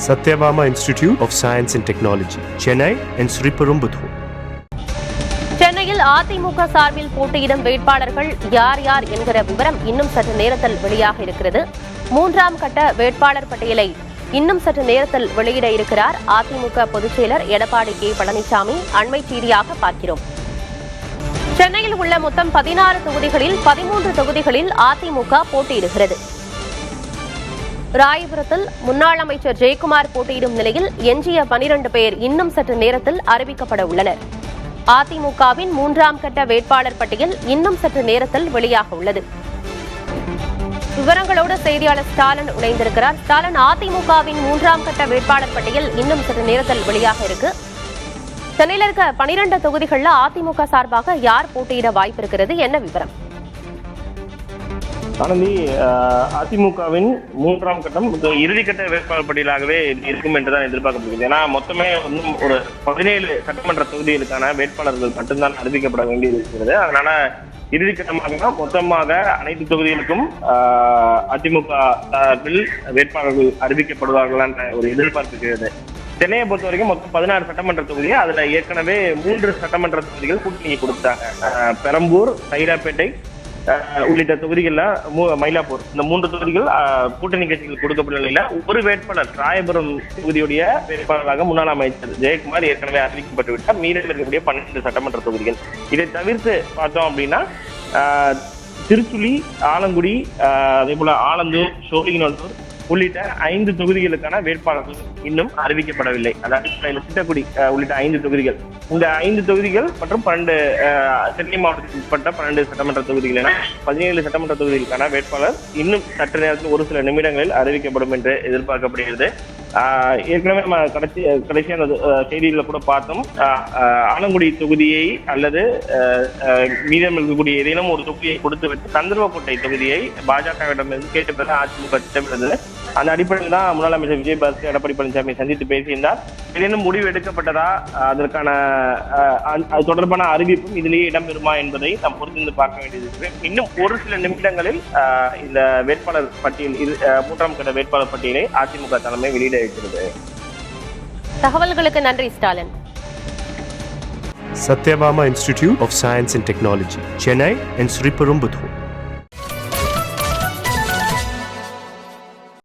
Satyabama Institute of Science and Technology, Chennai and Sriperumbudur. சென்னையில் அதிமுக சார்பில் போட்டியிடும் வேட்பாளர்கள் யார் யார் என்கிற விவரம் இன்னும் சற்று நேரத்தில் வெளியாக இருக்கிறது. 3ஆம் கட்ட வேட்பாளர் பட்டியலை இன்னும் சற்று நேரத்தில் வெளியிட இருக்கிறார் அதிமுக பொதுச் செயலர் எடப்பாடி கே பழனிசாமி. அண்மை செய்தியாக பார்க்கிறோம். சென்னையில் உள்ள மொத்தம் 16 தொகுதிகளில் 13 தொகுதிகளில் அதிமுக போட்டியிடுகிறது. ராயபுரத்தில் முன்னாள் அமைச்சர் ஜெயக்குமார் போட்டியிடும் நிலையில் எஞ்சிய 12 பேர் இன்னும் சற்று நேரத்தில் அறிவிக்கப்பட உள்ளனர். அதிமுகவின் 3ஆம் கட்ட வேட்பாளர் பட்டியல் இன்னும் சற்று நேரத்தில் வெளியாக உள்ளது. விவரங்களோடு செய்தியாளர் ஸ்டாலின் இணைந்திருக்கிறார். ஸ்டாலின், அதிமுகவின் 3ஆம் கட்ட வேட்பாளர் பட்டியல் இன்னும் சற்று நேரத்தில் வெளியாக இருக்கு. சென்னையில் இருக்க 12 தொகுதிகளில் அதிமுக சார்பாக யார் போட்டியிட வாய்ப்பு இருக்கிறது? என்ன விவரம்? ஆனந்தி, அதிமுகவின் 3ஆம் கட்டம் இறுதிக்கட்ட வேட்பாளர் பட்டியலாகவே இருக்கும் என்றுதான் எதிர்பார்க்கப்படுகிறது. ஏன்னா மொத்தமே இன்னும் ஒரு 17 சட்டமன்ற தொகுதிகளுக்கான வேட்பாளர்கள் மட்டும்தான் அறிவிக்கப்பட வேண்டியது இருக்கிறது. அதனால இறுதிக்கட்டமாக மொத்தமாக அனைத்து தொகுதிகளுக்கும் அதிமுக சார்பில் வேட்பாளர்கள் அறிவிக்கப்படுவார்கள் என்ற ஒரு எதிர்பார்ப்பு இருக்கிறது. சென்னையை பொறுத்த வரைக்கும் மொத்தம் 16 சட்டமன்ற தொகுதி. அதுல ஏற்கனவே 3 சட்டமன்ற தொகுதிகள் கூட்டணியை கொடுத்தாங்க. பெரம்பூர், சைதாப்பேட்டை உள்ளிட்ட தொகுதிகளில் மயிலாப்பூர், இந்த 3 தொகுதிகள் கூட்டணி கட்சிகள் கொடுக்கப்பட்ட நிலையில ஒரு வேட்பாளர் ராயபுரம் தொகுதியுடைய வேட்பாளராக முன்னாள் அமைச்சர் ஜெயக்குமார் ஏற்கனவே அறிவிக்கப்பட்டு விட்டார். மீதம் இருக்கக்கூடிய 12 சட்டமன்ற தொகுதிகள். இதை தவிர்த்து பார்த்தோம் அப்படின்னா திருச்சுழி, ஆலங்குடி, அதே போல ஆலந்தூர், சோழிங்கநல்லூர் உள்ளிட்ட 5 தொகுதிகளுக்கான வேட்பாளர்கள் இன்னும் அறிவிக்கப்படவில்லை. அதாவது சிட்டக்குடி உள்ளிட்ட 5 தொகுதிகள். இந்த 5 தொகுதிகள் மற்றும் 12 சென்னை மாவட்டத்தில் உட்பட்ட 12 சட்டமன்ற தொகுதிகள் என 17 சட்டமன்ற தொகுதிகளுக்கான வேட்பாளர் இன்னும் சற்று நேரத்தில் ஒரு சில நிமிடங்களில் அறிவிக்கப்படும் என்று எதிர்பார்க்கப்படுகிறது. ஏற்கனவே நம்ம கடைசியான செய்திகளை கூட பார்த்தோம். ஆலங்குடி தொகுதியை அல்லது மீதம் இருக்கக்கூடிய ஏதேனும் ஒரு தொகுதியை கொடுத்துவிட்டு சந்திரவக்கோட்டை தொகுதியை பாஜகவிடமிருந்து கேட்டுப்பது அதிமுக திட்டமிட்டது. அந்த அடிப்படையில் தான் முன்னாள் அமைச்சர் விஜயபாஸ்கர் எடப்பாடி பழனிசாமி சந்தித்து பேசியிருந்தார். ஏதேனும் முடிவு எடுக்கப்பட்டதா, அதற்கான அது தொடர்பான அறிவிப்பும் இதிலேயே இடம்பெறுமா என்பதை நாம் பொறுத்திருந்து பார்க்க வேண்டியது. இன்னும் ஒரு சில நிமிடங்களில் இந்த வேட்பாளர் பட்டியல் 3ஆம் கட்ட வேட்பாளர் பட்டியலை அதிமுக தலைமை வெளியிட இருக்கிறது. தகவல்களுக்கு நன்றி Stalin. Satyabama Institute of Science and Technology, Chennai and Sriperumbudur.